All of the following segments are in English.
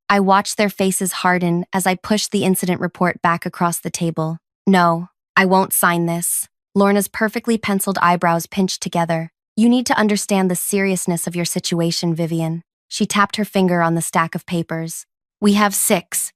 I watched their faces harden as I pushed the incident report back across the table. No, I won't sign this. Lorna's perfectly penciled eyebrows pinched together. You need to understand the seriousness of your situation, Vivian. She tapped her finger on the stack of papers. We have six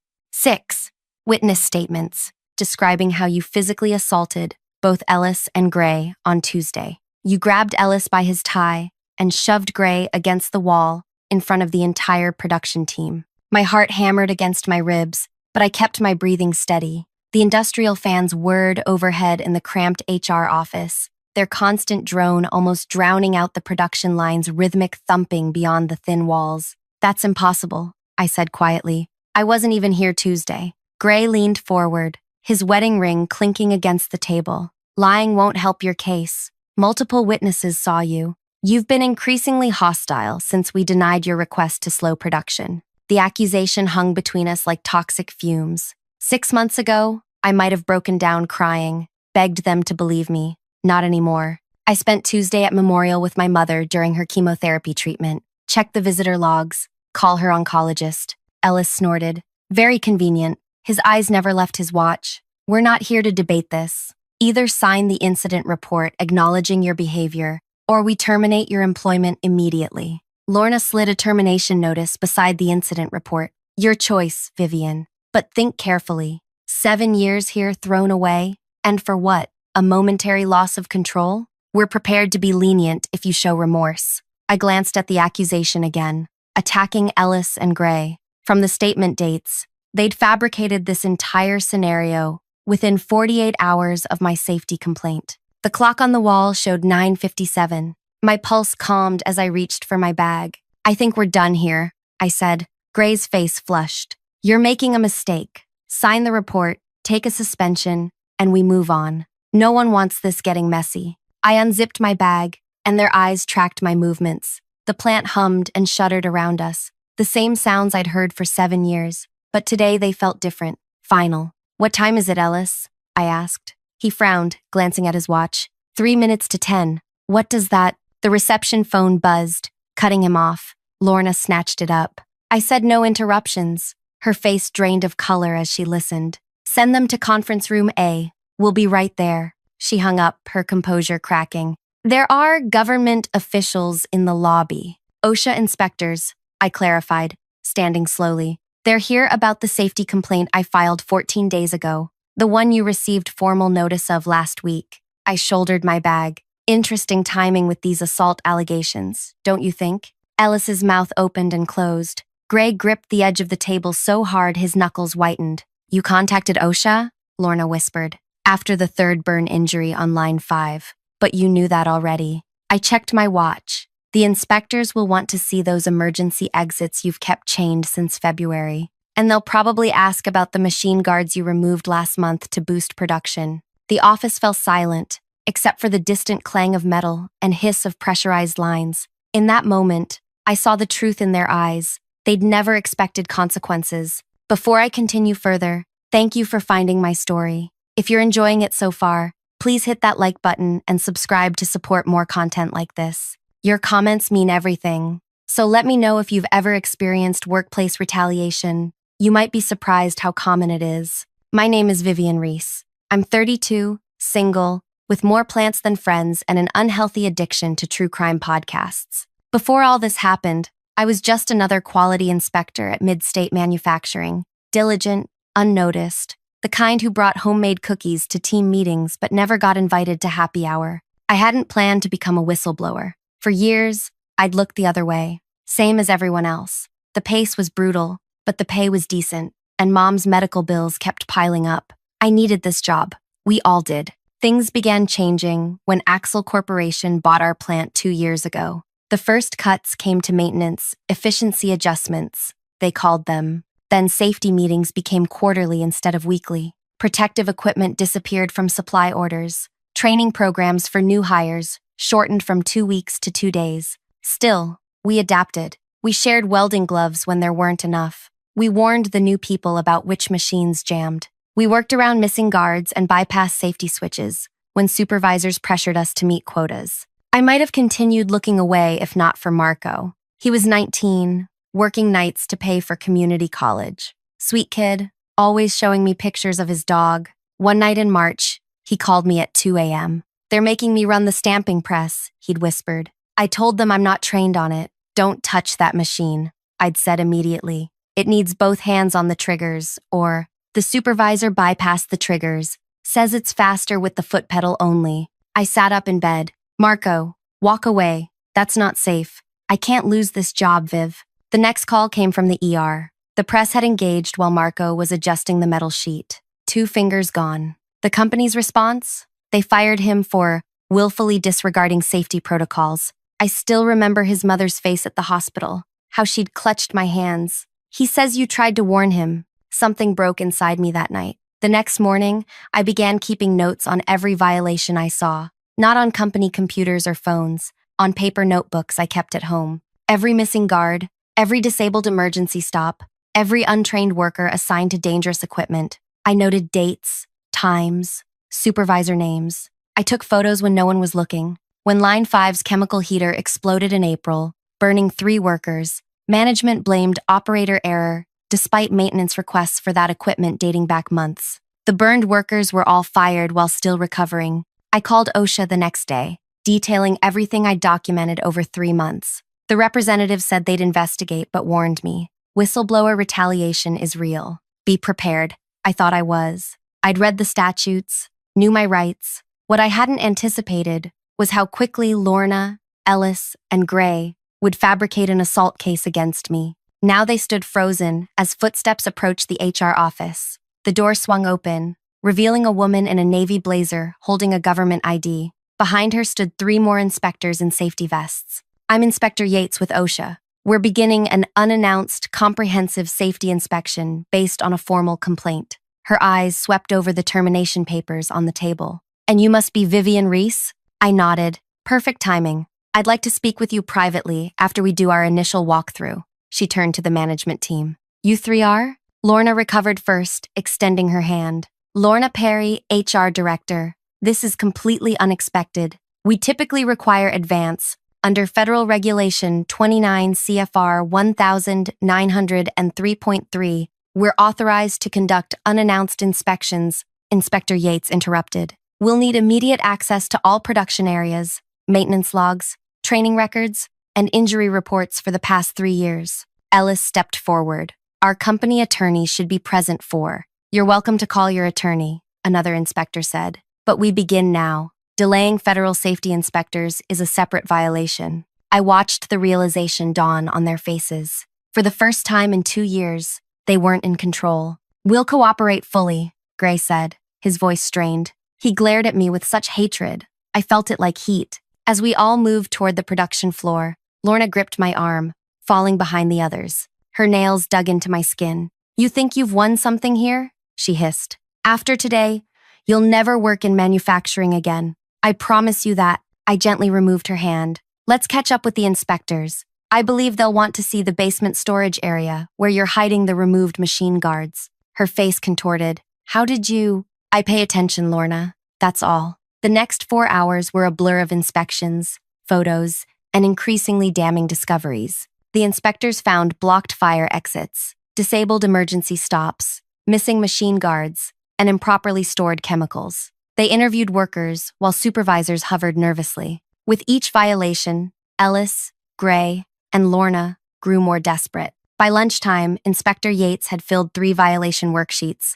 witness statements describing how you physically assaulted both Ellis and Gray on Tuesday. You grabbed Ellis by his tie and shoved Gray against the wall in front of the entire production team. My heart hammered against my ribs, but I kept my breathing steady. The industrial fans whirred overhead in the cramped HR office, their constant drone almost drowning out the production line's rhythmic thumping beyond the thin walls. That's impossible, I said quietly. I wasn't even here Tuesday. Gray leaned forward, his wedding ring clinking against the table. Lying won't help your case. Multiple witnesses saw you. You've been increasingly hostile since we denied your request to slow production. The accusation hung between us like toxic fumes. 6 months ago, I might have broken down crying, begged them to believe me. Not anymore. I spent Tuesday at Memorial with my mother during her chemotherapy treatment. Checked the visitor logs. Call her oncologist. Ellis snorted. Very convenient. His eyes never left his watch. We're not here to debate this. Either sign the incident report acknowledging your behavior, or we terminate your employment immediately. Lorna slid a termination notice beside the incident report. Your choice, Vivian. But think carefully. 7 years here thrown away? And for what? A momentary loss of control? We're prepared to be lenient if you show remorse. I glanced at the accusation again. Attacking Ellis and Gray. From the statement dates, they'd fabricated this entire scenario within 48 hours of my safety complaint. The clock on the wall showed 9:57. My pulse calmed as I reached for my bag. I think we're done here, I said. Gray's face flushed. You're making a mistake. Sign the report, take a suspension, and we move on. No one wants this getting messy. I unzipped my bag, and their eyes tracked my movements. The plant hummed and shuddered around us, the same sounds I'd heard for 7 years, but today they felt different, final. What time is it, Ellis? I asked. He frowned, glancing at his watch. 3 minutes to 10. What does that? The reception phone buzzed, cutting him off. Lorna snatched it up. I said no interruptions. Her face drained of color as she listened. Send them to conference room A. We'll be right there. She hung up, her composure cracking. There are government officials in the lobby. OSHA inspectors, I clarified, standing slowly. They're here about the safety complaint I filed 14 days ago, the one you received formal notice of last week. I shouldered my bag. Interesting timing with these assault allegations, don't you think? Ellis's mouth opened and closed. Gray gripped the edge of the table so hard his knuckles whitened. You contacted OSHA? Lorna whispered. After the third burn injury on line 5. But you knew that already. I checked my watch. The inspectors will want to see those emergency exits you've kept chained since February. And they'll probably ask about the machine guards you removed last month to boost production. The office fell silent, except for the distant clang of metal and hiss of pressurized lines. In that moment, I saw the truth in their eyes. They'd never expected consequences. Before I continue further, thank you for finding my story. If you're enjoying it so far, please hit that like button and subscribe to support more content like this. Your comments mean everything, so let me know if you've ever experienced workplace retaliation. You might be surprised how common it is. My name is Vivian Reese. I'm 32, single, with more plants than friends and an unhealthy addiction to true crime podcasts. Before all this happened, I was just another quality inspector at Mid-State Manufacturing, diligent, unnoticed, the kind who brought homemade cookies to team meetings but never got invited to happy hour. I hadn't planned to become a whistleblower. For years, I'd looked the other way, same as everyone else. The pace was brutal, but the pay was decent, and Mom's medical bills kept piling up. I needed this job. We all did. Things began changing when Axle Corporation bought our plant 2 years ago. The first cuts came to maintenance, efficiency adjustments, they called them. Then safety meetings became quarterly instead of weekly. Protective equipment disappeared from supply orders. Training programs for new hires shortened from 2 weeks to 2 days. Still, we adapted. We shared welding gloves when there weren't enough. We warned the new people about which machines jammed. We worked around missing guards and bypassed safety switches when supervisors pressured us to meet quotas. I might have continued looking away if not for Marco. He was 19, working nights to pay for community college. Sweet kid, always showing me pictures of his dog. One night in March, he called me at 2 a.m. "They're making me run the stamping press," he'd whispered. I told them I'm not trained on it. "Don't touch that machine," I'd said immediately. "It needs both hands on the triggers," or, "The supervisor bypassed the triggers. Says it's faster with the foot pedal only." I sat up in bed. "Marco, walk away. That's not safe. I can't lose this job, Viv." The next call came from the ER. The press had engaged while Marco was adjusting the metal sheet. 2 fingers gone. The company's response? They fired him for willfully disregarding safety protocols. I still remember his mother's face at the hospital, how she'd clutched my hands. "He says you tried to warn him." Something broke inside me that night. The next morning, I began keeping notes on every violation I saw. Not on company computers or phones, on paper notebooks I kept at home. Every missing guard, every disabled emergency stop, every untrained worker assigned to dangerous equipment. I noted dates, times, supervisor names. I took photos when no one was looking. When Line 5's chemical heater exploded in April, burning 3 workers, management blamed operator error despite maintenance requests for that equipment dating back months. The burned workers were all fired while still recovering. I called OSHA the next day, detailing everything I'd documented over 3 months. The representative said they'd investigate but warned me. Whistleblower retaliation is real. Be prepared. I thought I was. I'd read the statutes, knew my rights. What I hadn't anticipated was how quickly Lorna, Ellis, and Gray would fabricate an assault case against me. Now they stood frozen as footsteps approached the HR office. The door swung open, revealing a woman in a navy blazer holding a government ID. Behind her stood 3 more inspectors in safety vests. "I'm Inspector Yates with OSHA. We're beginning an unannounced, comprehensive safety inspection based on a formal complaint." Her eyes swept over the termination papers on the table. "And you must be Vivian Reese?" I nodded. "Perfect timing. I'd like to speak with you privately after we do our initial walkthrough." She turned to the management team. "You 3 are?" Lorna recovered first, extending her hand. "Lorna Perry, HR Director. This is completely unexpected. We typically require advance. Under Federal Regulation 29 CFR 1903.3, we're authorized to conduct unannounced inspections." Inspector Yates interrupted. "We'll need immediate access to all production areas, maintenance logs, training records, and injury reports for the past 3 years." Ellis stepped forward. "Our company attorney should be present for." "You're welcome to call your attorney," another inspector said. "But we begin now. Delaying federal safety inspectors is a separate violation." I watched the realization dawn on their faces. For the first time in 2 years, they weren't in control. "We'll cooperate fully," Gray said, his voice strained. He glared at me with such hatred. I felt it like heat. As we all moved toward the production floor, Lorna gripped my arm, falling behind the others. Her nails dug into my skin. "You think you've won something here?" she hissed. "After today, you'll never work in manufacturing again. I promise you that." I gently removed her hand. "Let's catch up with the inspectors. I believe they'll want to see the basement storage area where you're hiding the removed machine guards." Her face contorted. "How did you—" "I pay attention, Lorna. That's all." The next 4 hours were a blur of inspections, photos, and increasingly damning discoveries. The inspectors found blocked fire exits, disabled emergency stops, missing machine guards, and improperly stored chemicals. They interviewed workers while supervisors hovered nervously. With each violation, Ellis, Gray, and Lorna grew more desperate. By lunchtime, Inspector Yates had filled 3 violation worksheets.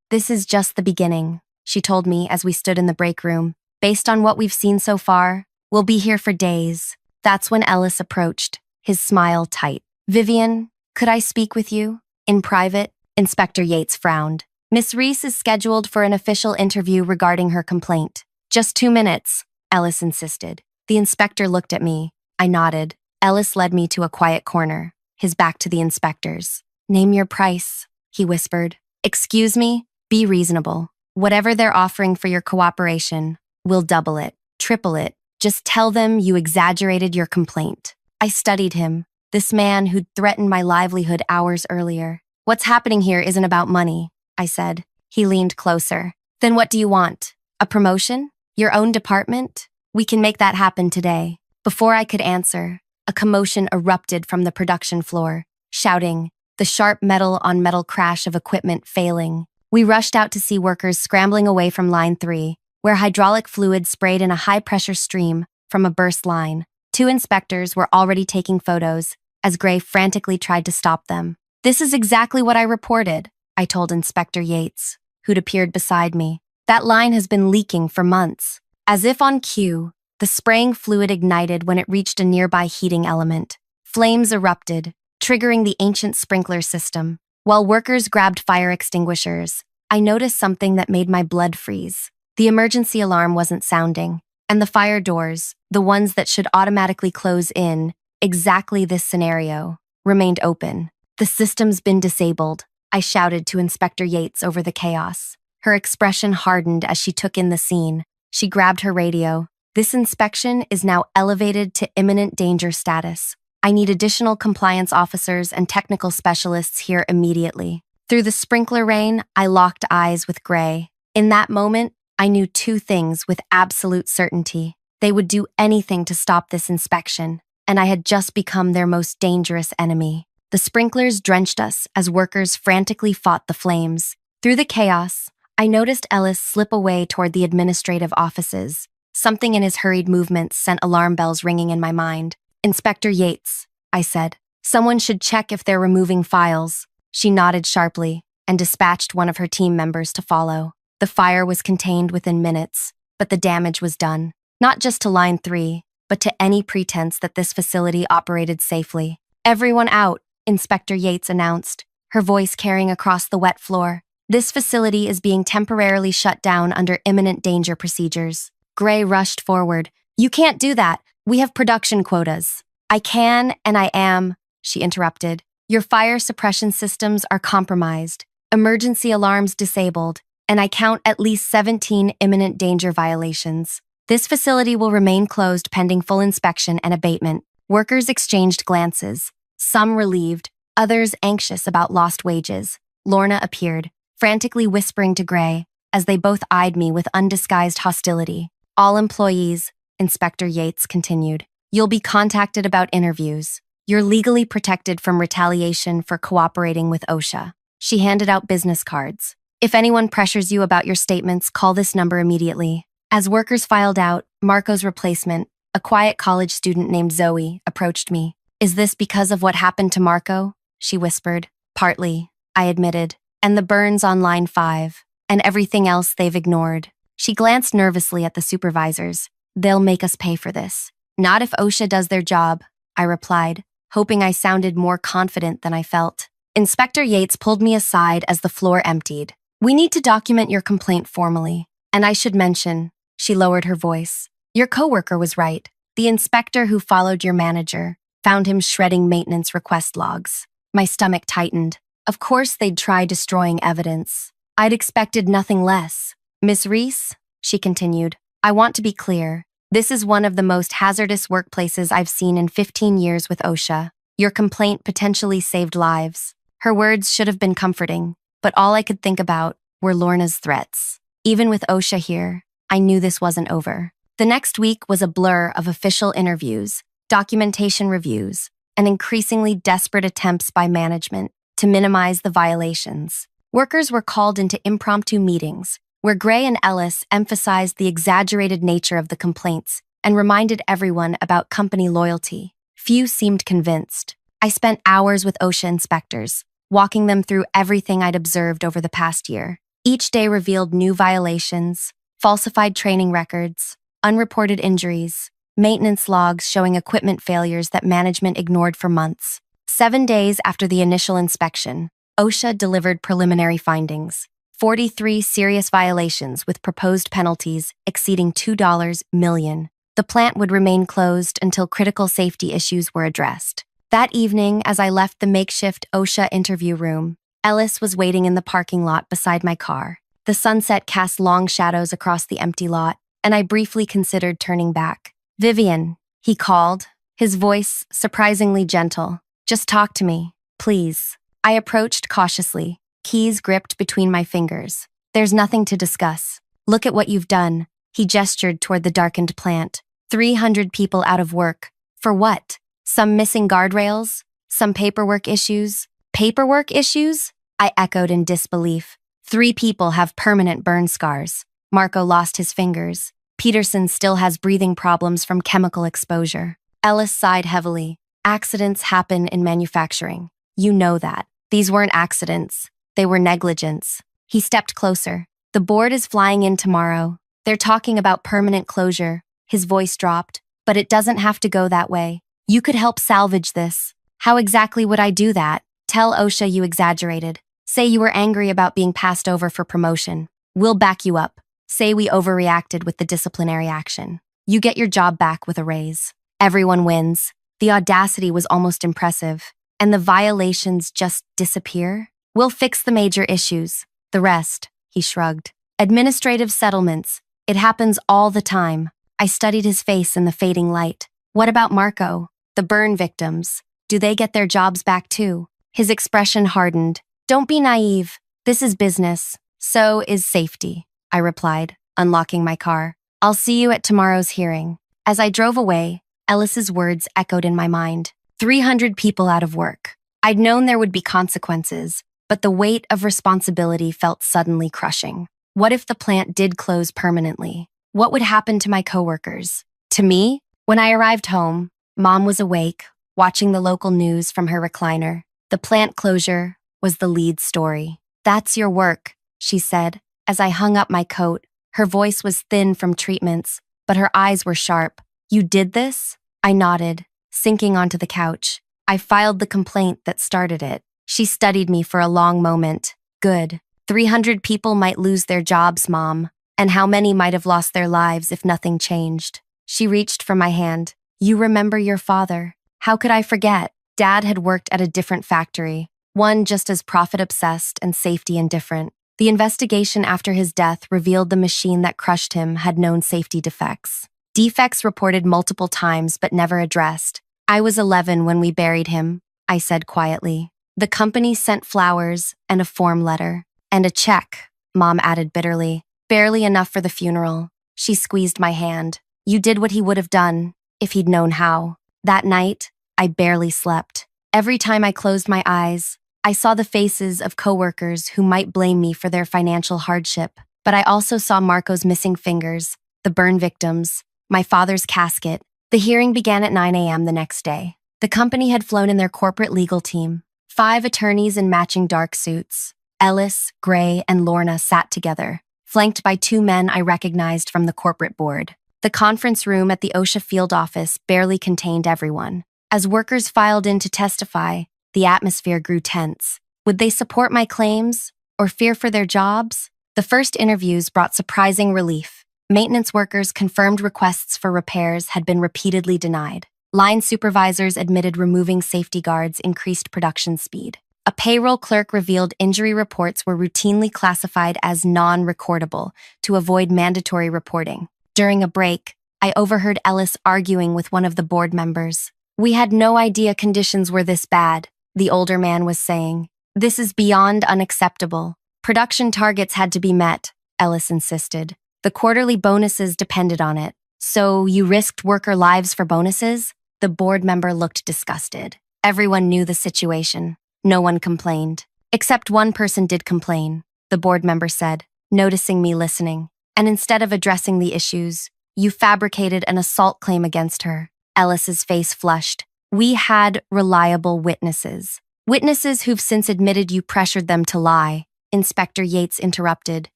"This is just the beginning," she told me as we stood in the break room. "Based on what we've seen so far, we'll be here for days." That's when Ellis approached, his smile tight. "Vivian, could I speak with you? In private?" Inspector Yates frowned. "Miss Reese is scheduled for an official interview regarding her complaint." "Just 2 minutes," Ellis insisted. The inspector looked at me. I nodded. Ellis led me to a quiet corner, his back to the inspectors. "Name your price," he whispered. "Excuse me? Be reasonable. Whatever they're offering for your cooperation, we'll double it, triple it. Just tell them you exaggerated your complaint." I studied him, this man who'd threatened my livelihood hours earlier. "What's happening here isn't about money," I said. He leaned closer. "Then what do you want? A promotion? Your own department? We can make that happen today." Before I could answer, a commotion erupted from the production floor, shouting, the sharp metal-on-metal crash of equipment failing. We rushed out to see workers scrambling away from line 3, where hydraulic fluid sprayed in a high-pressure stream from a burst line. 2 inspectors were already taking photos, as Gray frantically tried to stop them. This is exactly what I reported, I told Inspector Yates, who'd appeared beside me. That line has been leaking for months. As if on cue, the spraying fluid ignited when it reached a nearby heating element. Flames erupted, triggering the ancient sprinkler system. While workers grabbed fire extinguishers, I noticed something that made my blood freeze. The emergency alarm wasn't sounding, and the fire doors, the ones that should automatically close in exactly this scenario, remained open. The system's been disabled, I shouted to Inspector Yates over the chaos. Her expression hardened as she took in the scene. She grabbed her radio. This inspection is now elevated to imminent danger status. I need additional compliance officers and technical specialists here immediately. Through the sprinkler rain, I locked eyes with Gray. In that moment, I knew 2 things with absolute certainty. They would do anything to stop this inspection, and I had just become their most dangerous enemy. The sprinklers drenched us as workers frantically fought the flames. Through the chaos, I noticed Ellis slip away toward the administrative offices. Something in his hurried movements sent alarm bells ringing in my mind. Inspector Yates, I said. Someone should check if they're removing files. She nodded sharply and dispatched one of her team members to follow. The fire was contained within minutes, but the damage was done. Not just to line 3, but to any pretense that this facility operated safely. Everyone out, Inspector Yates announced, her voice carrying across the wet floor. This facility is being temporarily shut down under imminent danger procedures. Gray rushed forward. You can't do that. We have production quotas. I can and I am, she interrupted. Your fire suppression systems are compromised, emergency alarms disabled, and I count at least 17 imminent danger violations. This facility will remain closed pending full inspection and abatement. Workers exchanged glances, some relieved, others anxious about lost wages. Lorna appeared, frantically whispering to Gray, as they both eyed me with undisguised hostility. All employees, Inspector Yates continued, you'll be contacted about interviews. You're legally protected from retaliation for cooperating with OSHA. She handed out business cards. If anyone pressures you about your statements, call this number immediately. As workers filed out, Marco's replacement, a quiet college student named Zoe, approached me. Is this because of what happened to Marco? She whispered. Partly, I admitted. And the burns on line 5, and everything else they've ignored. She glanced nervously at the supervisors. They'll make us pay for this. Not if OSHA does their job, I replied, hoping I sounded more confident than I felt. Inspector Yates pulled me aside as the floor emptied. We need to document your complaint formally. And I should mention, she lowered her voice, your coworker was right. The inspector who followed your manager found him shredding maintenance request logs. My stomach tightened. Of course they'd try destroying evidence. I'd expected nothing less. Miss Reese, she continued, I want to be clear. This is one of the most hazardous workplaces I've seen in 15 years with OSHA. Your complaint potentially saved lives. Her words should have been comforting, but all I could think about were Lorna's threats. Even with OSHA here, I knew this wasn't over. The next week was a blur of official interviews, documentation reviews, and increasingly desperate attempts by management to minimize the violations. Workers were called into impromptu meetings, where Gray and Ellis emphasized the exaggerated nature of the complaints and reminded everyone about company loyalty. Few seemed convinced. I spent hours with OSHA inspectors, walking them through everything I'd observed over the past year. Each day revealed new violations, falsified training records, unreported injuries, maintenance logs showing equipment failures that management ignored for months. 7 days after the initial inspection, OSHA delivered preliminary findings. 43 serious violations with proposed penalties exceeding $2 million. The plant would remain closed until critical safety issues were addressed. That evening, as I left the makeshift OSHA interview room, Ellis was waiting in the parking lot beside my car. The sunset cast long shadows across the empty lot, and I briefly considered turning back. Vivian, he called, his voice surprisingly gentle. Just talk to me, please. I approached cautiously, keys gripped between my fingers. There's nothing to discuss. Look at what you've done. He gestured toward the darkened plant. 300 people out of work. For what? Some missing guardrails? Some paperwork issues? Paperwork issues? I echoed in disbelief. 3 people have permanent burn scars. Marco lost his fingers. Peterson still has breathing problems from chemical exposure. Ellis sighed heavily. Accidents happen in manufacturing. You know that. These weren't accidents. They were negligence. He stepped closer. The board is flying in tomorrow. They're talking about permanent closure. His voice dropped. But it doesn't have to go that way. You could help salvage this. How exactly would I do that? Tell OSHA you exaggerated. Say you were angry about being passed over for promotion. We'll back you up. Say we overreacted with the disciplinary action. You get your job back with a raise. Everyone wins. The audacity was almost impressive. And the violations just disappear? We'll fix the major issues. The rest, he shrugged. Administrative settlements. It happens all the time. I studied his face in the fading light. What about Marco? The burn victims. Do they get their jobs back too? His expression hardened. Don't be naive. This is business. So is safety, I replied, unlocking my car. I'll see you at tomorrow's hearing. As I drove away, Ellis's words echoed in my mind. 300 people out of work. I'd known there would be consequences, but the weight of responsibility felt suddenly crushing. What if the plant did close permanently? What would happen to my coworkers? To me? When I arrived home, Mom was awake, watching the local news from her recliner. The plant closure was the lead story. That's your work, she said, as I hung up my coat. Her voice was thin from treatments, but her eyes were sharp. You did this? I nodded, sinking onto the couch. I filed the complaint that started it. She studied me for a long moment. Good. 300 people might lose their jobs, Mom. And how many might have lost their lives if nothing changed? She reached for my hand. You remember your father. How could I forget? Dad had worked at a different factory, one just as profit-obsessed and safety-indifferent. The investigation after his death revealed the machine that crushed him had known safety defects. Defects reported multiple times but never addressed. I was 11 when we buried him, I said quietly. The company sent flowers and a form letter. And a check, Mom added bitterly. Barely enough for the funeral. She squeezed my hand. You did what he would have done, if he'd known how. That night, I barely slept. Every time I closed my eyes, I saw the faces of coworkers who might blame me for their financial hardship. But I also saw Marco's missing fingers, the burn victims, my father's casket. The hearing began at 9 a.m. the next day. The company had flown in their corporate legal team. 5 attorneys in matching dark suits. Ellis, Gray, and Lorna sat together, flanked by 2 men I recognized from the corporate board. The conference room at the OSHA field office barely contained everyone. As workers filed in to testify, the atmosphere grew tense. Would they support my claims or fear for their jobs? The first interviews brought surprising relief. Maintenance workers confirmed requests for repairs had been repeatedly denied. Line supervisors admitted removing safety guards increased production speed. A payroll clerk revealed injury reports were routinely classified as non-recordable to avoid mandatory reporting. During a break, I overheard Ellis arguing with one of the board members. We had no idea conditions were this bad, the older man was saying. This is beyond unacceptable. Production targets had to be met, Ellis insisted. The quarterly bonuses depended on it. So you risked worker lives for bonuses? The board member looked disgusted. Everyone knew the situation. No one complained. Except one person did complain, the board member said, noticing me listening. And instead of addressing the issues, you fabricated an assault claim against her. Ellis's face flushed. We had reliable witnesses. Witnesses who've since admitted you pressured them to lie. Inspector Yates interrupted,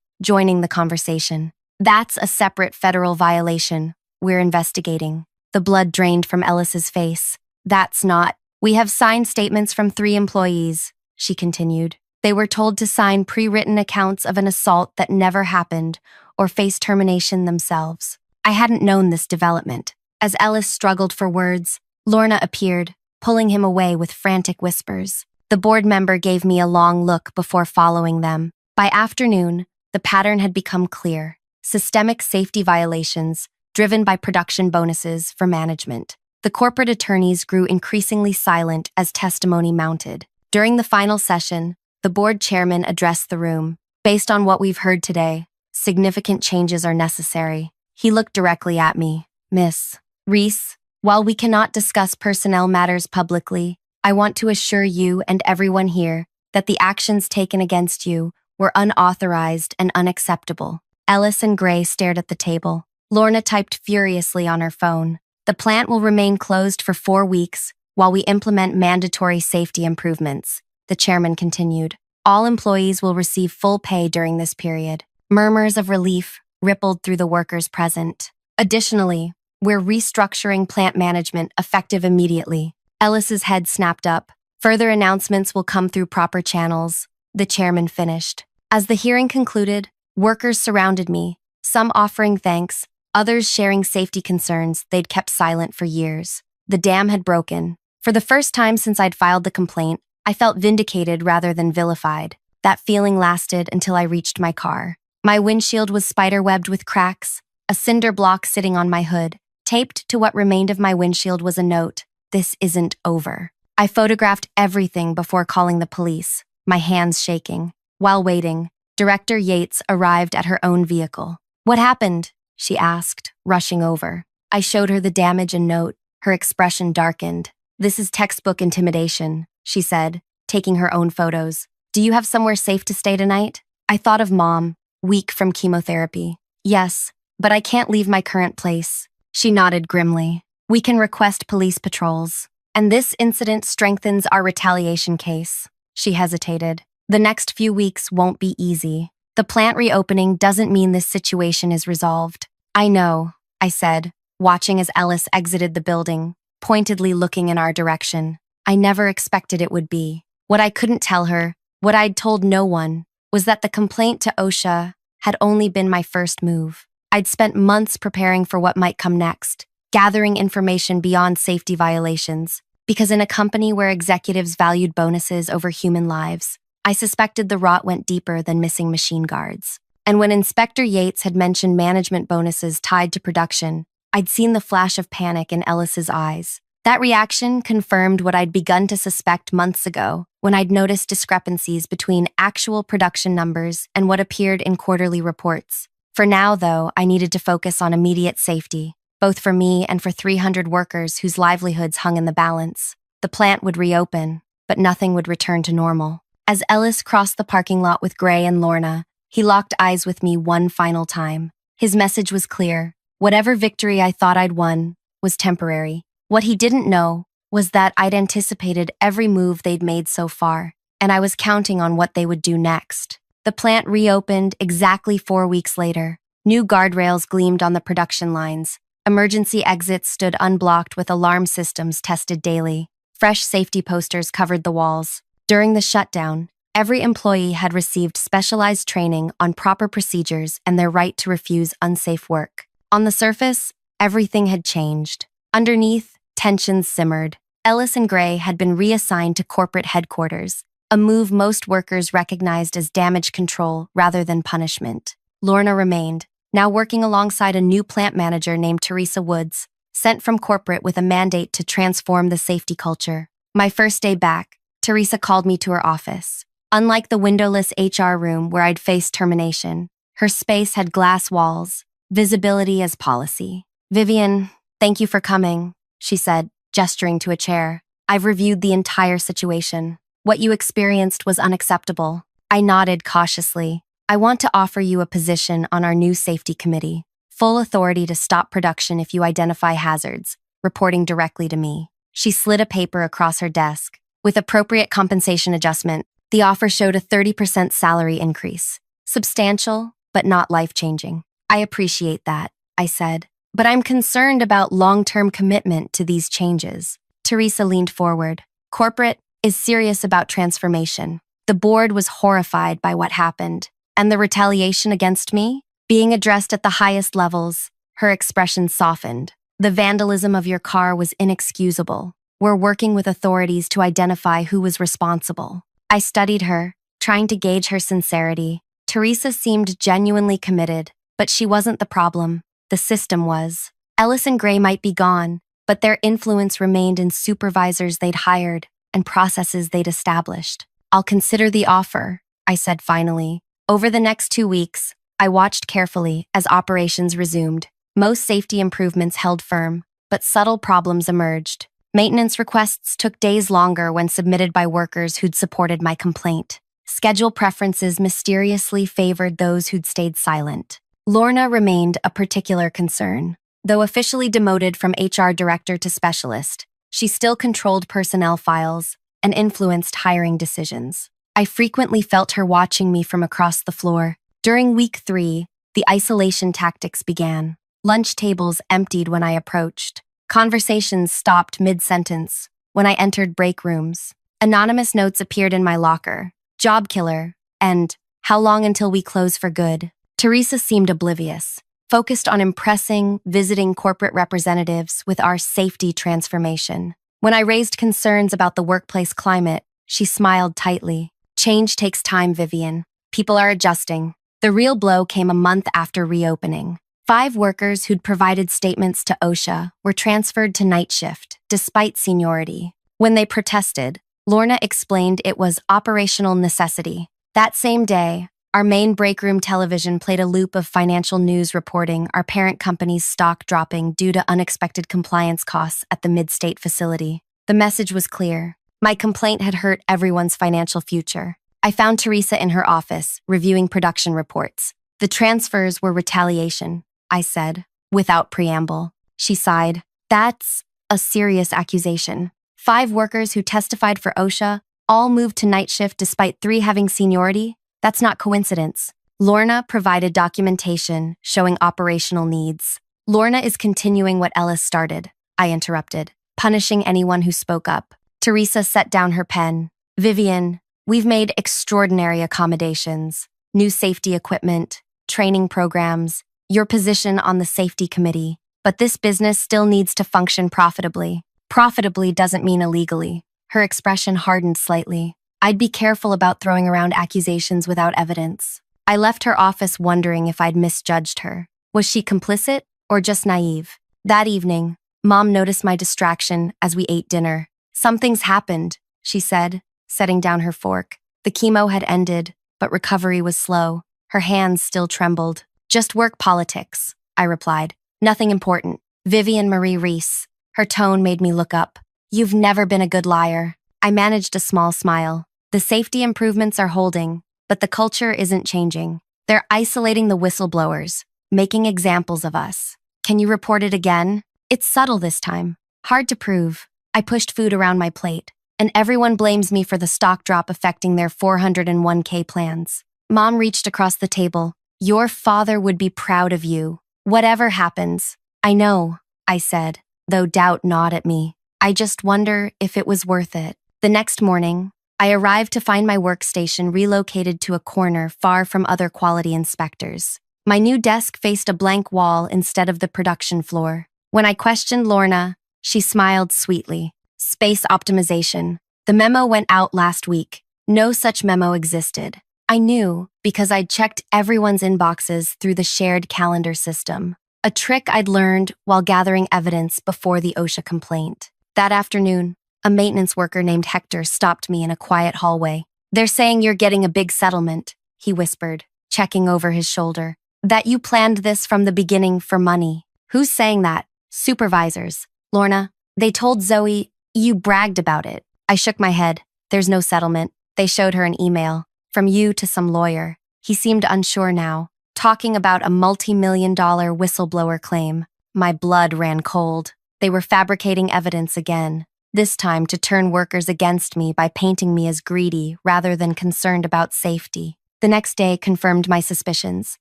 joining the conversation. That's a separate federal violation. We're investigating. The blood drained from Ellis's face. That's not. We have signed statements from 3 employees, she continued. They were told to sign pre-written accounts of an assault that never happened or face termination themselves. I hadn't known this development. As Ellis struggled for words, Lorna appeared, pulling him away with frantic whispers. The board member gave me a long look before following them. By afternoon, the pattern had become clear. Systemic safety violations, driven by production bonuses for management. The corporate attorneys grew increasingly silent as testimony mounted. During the final session, the board chairman addressed the room. Based on what we've heard today, significant changes are necessary. He looked directly at me. Miss Reese, While we cannot discuss personnel matters publicly, I want to assure you and everyone here that the actions taken against you were unauthorized and unacceptable. Ellis and Gray stared at the table. Lorna typed furiously on her phone. The plant will remain closed for 4 weeks while we implement mandatory safety improvements, the chairman continued. All employees will receive full pay during this period. Murmurs of relief rippled through the workers present. Additionally, we're restructuring plant management effective immediately. Ellis's head snapped up. Further announcements will come through proper channels, the chairman finished. As the hearing concluded, workers surrounded me, some offering thanks, others sharing safety concerns they'd kept silent for years. The dam had broken. For the first time since I'd filed the complaint, I felt vindicated rather than vilified. That feeling lasted until I reached my car. My windshield was spiderwebbed with cracks, a cinder block sitting on my hood. Taped to what remained of my windshield was a note, "This isn't over." I photographed everything before calling the police, my hands shaking. While waiting, Director Yates arrived at her own vehicle. "What happened?" she asked, rushing over. I showed her the damage and note. Her expression darkened. "This is textbook intimidation," she said, taking her own photos. "Do you have somewhere safe to stay tonight?" I thought of Mom, weak from chemotherapy. "Yes, but I can't leave my current place." She nodded grimly. "We can request police patrols. And this incident strengthens our retaliation case." She hesitated. "The next few weeks won't be easy. The plant reopening doesn't mean this situation is resolved." "I know," I said, watching as Ellis exited the building, pointedly looking in our direction. I never expected it would be. What I couldn't tell her, what I'd told no one, was that the complaint to OSHA had only been my first move. I'd spent months preparing for what might come next, gathering information beyond safety violations, because in a company where executives valued bonuses over human lives, I suspected the rot went deeper than missing machine guards. And when Inspector Yates had mentioned management bonuses tied to production, I'd seen the flash of panic in Ellis's eyes. That reaction confirmed what I'd begun to suspect months ago, when I'd noticed discrepancies between actual production numbers and what appeared in quarterly reports. For now, though, I needed to focus on immediate safety, both for me and for 300 workers whose livelihoods hung in the balance. The plant would reopen, but nothing would return to normal. As Ellis crossed the parking lot with Gray and Lorna, he locked eyes with me one final time. His message was clear. Whatever victory I thought I'd won was temporary. What he didn't know was that I'd anticipated every move they'd made so far, and I was counting on what they would do next. The plant reopened exactly 4 weeks later. New guardrails gleamed on the production lines. Emergency exits stood unblocked with alarm systems tested daily. Fresh safety posters covered the walls. During the shutdown, every employee had received specialized training on proper procedures and their right to refuse unsafe work. On the surface, everything had changed. Underneath, tensions simmered. Ellis and Gray had been reassigned to corporate headquarters, a move most workers recognized as damage control rather than punishment. Lorna remained, now working alongside a new plant manager named Teresa Woods, sent from corporate with a mandate to transform the safety culture. My first day back, Teresa called me to her office. Unlike the windowless HR room where I'd faced termination, her space had glass walls, visibility as policy. "Vivian, thank you for coming," she said, gesturing to a chair. "I've reviewed the entire situation. What you experienced was unacceptable." I nodded cautiously. "I want to offer you a position on our new safety committee. Full authority to stop production if you identify hazards, reporting directly to me." She slid a paper across her desk. With appropriate compensation adjustment, the offer showed a 30% salary increase. Substantial, but not life-changing. "I appreciate that," I said. "But I'm concerned about long-term commitment to these changes." Teresa leaned forward. "Corporate is serious about transformation. The board was horrified by what happened, and the retaliation against me, being addressed at the highest levels." Her expression softened. "The vandalism of your car was inexcusable. We're working with authorities to identify who was responsible." I studied her, trying to gauge her sincerity. Teresa seemed genuinely committed, but she wasn't the problem. The system was. Ellis and Gray might be gone, but their influence remained in supervisors they'd hired and processes they'd established. "I'll consider the offer," I said finally. Over the next 2 weeks, I watched carefully as operations resumed. Most safety improvements held firm, but subtle problems emerged. Maintenance requests took days longer when submitted by workers who'd supported my complaint. Schedule preferences mysteriously favored those who'd stayed silent. Lorna remained a particular concern. Though officially demoted from HR director to specialist, she still controlled personnel files and influenced hiring decisions. I frequently felt her watching me from across the floor. During week 3, the isolation tactics began. Lunch tables emptied when I approached. Conversations stopped mid-sentence when I entered break rooms. Anonymous notes appeared in my locker. Job killer, and how long until we close for good? Teresa seemed oblivious, focused on impressing, visiting corporate representatives with our safety transformation. When I raised concerns about the workplace climate, she smiled tightly. Change takes time, Vivian. People are adjusting. The real blow came a month after reopening. 5 workers who'd provided statements to OSHA were transferred to night shift, despite seniority. When they protested, Lorna explained it was operational necessity. That same day, our main break room television played a loop of financial news reporting our parent company's stock dropping due to unexpected compliance costs at the mid-state facility. The message was clear. My complaint had hurt everyone's financial future. I found Teresa in her office, reviewing production reports. The transfers were retaliation, I said, without preamble. She sighed. That's a serious accusation. 5 workers who testified for OSHA all moved to night shift despite 3 having seniority? That's not coincidence. Lorna provided documentation showing operational needs. Lorna is continuing what Ellis started, I interrupted, punishing anyone who spoke up. Teresa set down her pen. Vivian, we've made extraordinary accommodations. New safety equipment, training programs, your position on the safety committee. But this business still needs to function profitably. Profitably doesn't mean illegally. Her expression hardened slightly. I'd be careful about throwing around accusations without evidence. I left her office wondering if I'd misjudged her. Was she complicit or just naive? That evening, Mom noticed my distraction as we ate dinner. Something's happened, she said, setting down her fork. The chemo had ended, but recovery was slow. Her hands still trembled. Just work politics, I replied. Nothing important. Vivian Marie Reese. Her tone made me look up. You've never been a good liar. I managed a small smile. The safety improvements are holding, but the culture isn't changing. They're isolating the whistleblowers, making examples of us. Can you report it again? It's subtle this time. Hard to prove. I pushed food around my plate, and everyone blames me for the stock drop affecting their 401k plans. Mom reached across the table. Your father would be proud of you. Whatever happens. I know, I said, though doubt gnawed at me. I just wonder if it was worth it. The next morning, I arrived to find my workstation relocated to a corner far from other quality inspectors. My new desk faced a blank wall instead of the production floor. When I questioned Lorna, she smiled sweetly. Space optimization. The memo went out last week. No such memo existed. I knew because I'd checked everyone's inboxes through the shared calendar system. A trick I'd learned while gathering evidence before the OSHA complaint. That afternoon, a maintenance worker named Hector stopped me in a quiet hallway. They're saying you're getting a big settlement, he whispered, checking over his shoulder. That you planned this from the beginning for money. Who's saying that? Supervisors. Lorna, they told Zoe, you bragged about it. I shook my head. There's no settlement. They showed her an email. From you to some lawyer. He seemed unsure now, talking about a multi-million-dollar whistleblower claim. My blood ran cold. They were fabricating evidence again. This time to turn workers against me by painting me as greedy rather than concerned about safety. The next day confirmed my suspicions.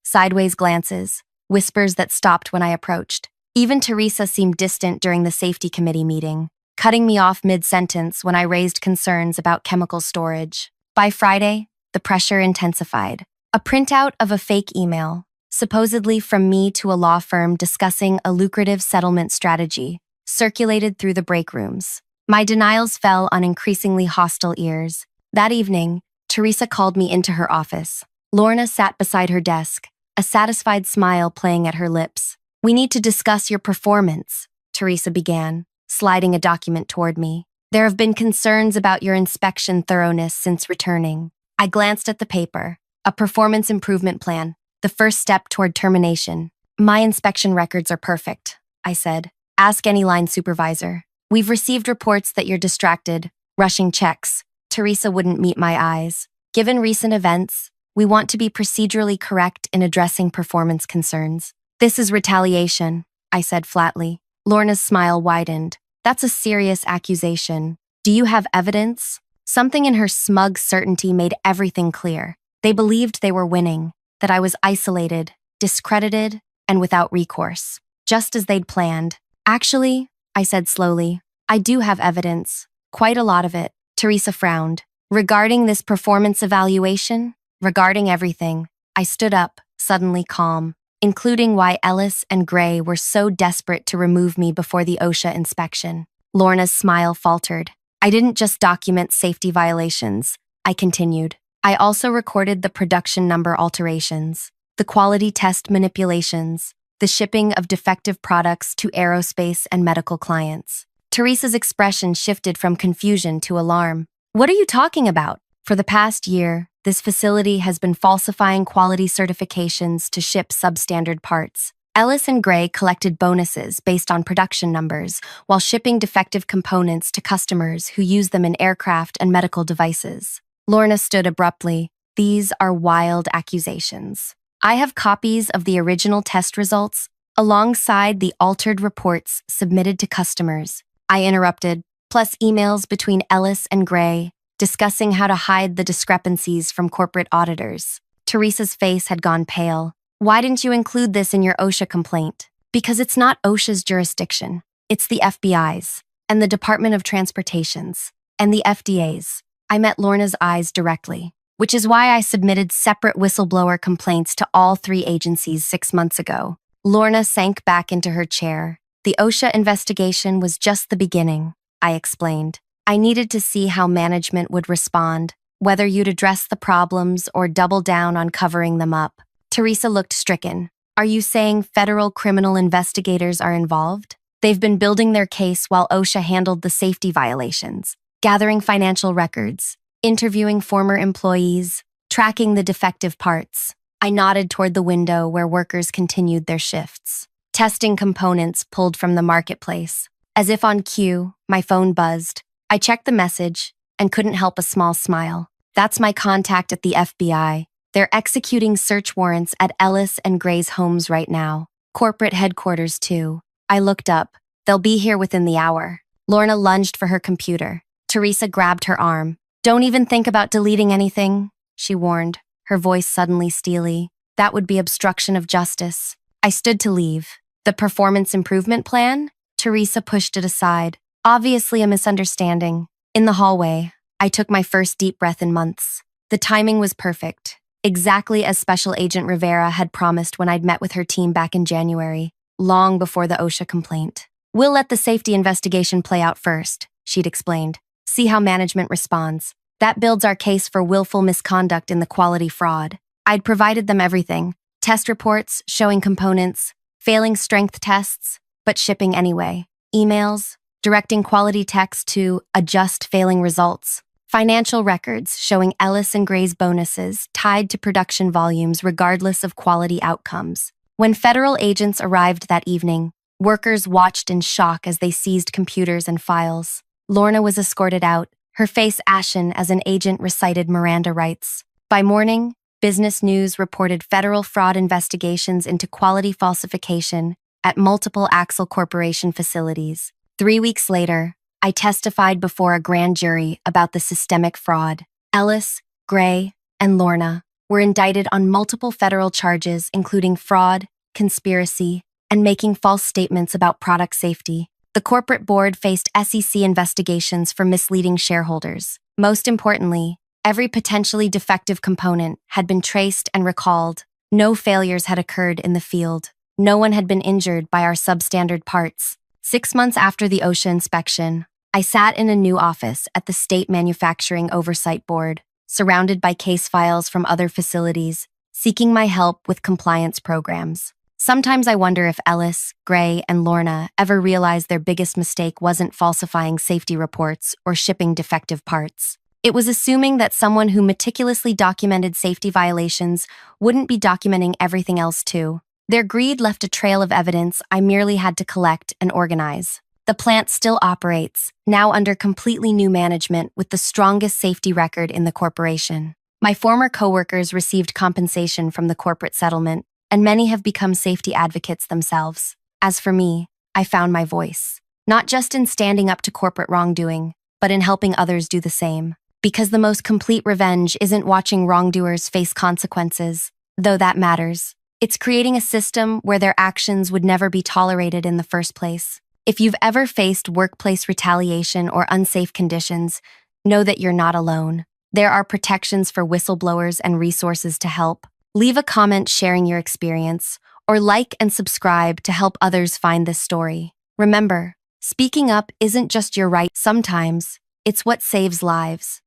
Sideways glances, whispers that stopped when I approached. Even Teresa seemed distant during the safety committee meeting, cutting me off mid-sentence when I raised concerns about chemical storage. By Friday, the pressure intensified. A printout of a fake email, supposedly from me to a law firm discussing a lucrative settlement strategy, circulated through the break rooms. My denials fell on increasingly hostile ears. That evening, Teresa called me into her office. Lorna sat beside her desk, a satisfied smile playing at her lips. We need to discuss your performance, Teresa began, sliding a document toward me. There have been concerns about your inspection thoroughness since returning. I glanced at the paper. A performance improvement plan, the first step toward termination. My inspection records are perfect, I said. Ask any line supervisor. We've received reports that you're distracted, rushing checks. Teresa wouldn't meet my eyes. Given recent events, we want to be procedurally correct in addressing performance concerns. This is retaliation, I said flatly. Lorna's smile widened. That's a serious accusation. Do you have evidence? Something in her smug certainty made everything clear. They believed they were winning, that I was isolated, discredited, and without recourse, just as they'd planned. Actually, I said slowly, I do have evidence. Quite a lot of it. Teresa frowned. Regarding this performance evaluation? Regarding everything. I stood up, suddenly calm, including why Ellis and Gray were so desperate to remove me before the OSHA inspection. Lorna's smile faltered. I didn't just document safety violations, I continued. I also recorded the production number alterations, the quality test manipulations, the shipping of defective products to aerospace and medical clients. Teresa's expression shifted from confusion to alarm. What are you talking about? For the past year, this facility has been falsifying quality certifications to ship substandard parts. Ellis and Gray collected bonuses based on production numbers while shipping defective components to customers who use them in aircraft and medical devices. Lorna stood abruptly. These are wild accusations. I have copies of the original test results alongside the altered reports submitted to customers. I interrupted, plus emails between Ellis and Gray discussing how to hide the discrepancies from corporate auditors. Teresa's face had gone pale. Why didn't you include this in your OSHA complaint? Because it's not OSHA's jurisdiction. It's the FBI's, and the Department of Transportation's, and the FDA's. I met Lorna's eyes directly, which is why I submitted separate whistleblower complaints to all three agencies 6 months ago. Lorna sank back into her chair. The OSHA investigation was just the beginning, I explained. I needed to see how management would respond, whether you'd address the problems or double down on covering them up. Teresa looked stricken. Are you saying federal criminal investigators are involved? They've been building their case while OSHA handled the safety violations, gathering financial records, interviewing former employees, tracking the defective parts. I nodded toward the window where workers continued their shifts, testing components pulled from the marketplace. As if on cue, my phone buzzed. I checked the message and couldn't help a small smile. That's my contact at the FBI. They're executing search warrants at Ellis and Gray's homes right now. Corporate headquarters, too. I looked up. They'll be here within the hour. Lorna lunged for her computer. Teresa grabbed her arm. Don't even think about deleting anything, she warned, her voice suddenly steely. That would be obstruction of justice. I stood to leave. The performance improvement plan? Teresa pushed it aside. Obviously a misunderstanding. In the hallway, I took my first deep breath in months. The timing was perfect. Exactly as Special Agent Rivera had promised when I'd met with her team back in January, long before the OSHA complaint. We'll let the safety investigation play out first, she'd explained. See how management responds. That builds our case for willful misconduct in the quality fraud. I'd provided them everything. Test reports showing components, failing strength tests, but shipping anyway. Emails, directing quality techs to adjust failing results. Financial records showing Ellis and Gray's bonuses tied to production volumes regardless of quality outcomes. When federal agents arrived that evening, workers watched in shock as they seized computers and files. Lorna was escorted out, her face ashen as an agent recited Miranda rights. By morning, Business News reported federal fraud investigations into quality falsification at multiple Axle Corporation facilities. 3 weeks later, I testified before a grand jury about the systemic fraud. Ellis, Gray, and Lorna were indicted on multiple federal charges including fraud, conspiracy, and making false statements about product safety. The corporate board faced SEC investigations for misleading shareholders. Most importantly, every potentially defective component had been traced and recalled. No failures had occurred in the field. No one had been injured by our substandard parts. 6 months after the OSHA inspection, I sat in a new office at the State Manufacturing Oversight Board, surrounded by case files from other facilities, seeking my help with compliance programs. Sometimes I wonder if Ellis, Gray, and Lorna ever realized their biggest mistake wasn't falsifying safety reports or shipping defective parts. It was assuming that someone who meticulously documented safety violations wouldn't be documenting everything else too. Their greed left a trail of evidence I merely had to collect and organize. The plant still operates, now under completely new management with the strongest safety record in the corporation. My former coworkers received compensation from the corporate settlement, and many have become safety advocates themselves. As for me, I found my voice, not just in standing up to corporate wrongdoing, but in helping others do the same. Because the most complete revenge isn't watching wrongdoers face consequences, though that matters. It's creating a system where their actions would never be tolerated in the first place. If you've ever faced workplace retaliation or unsafe conditions, know that you're not alone. There are protections for whistleblowers and resources to help. Leave a comment sharing your experience, or like and subscribe to help others find this story. Remember, speaking up isn't just your right, sometimes it's what saves lives.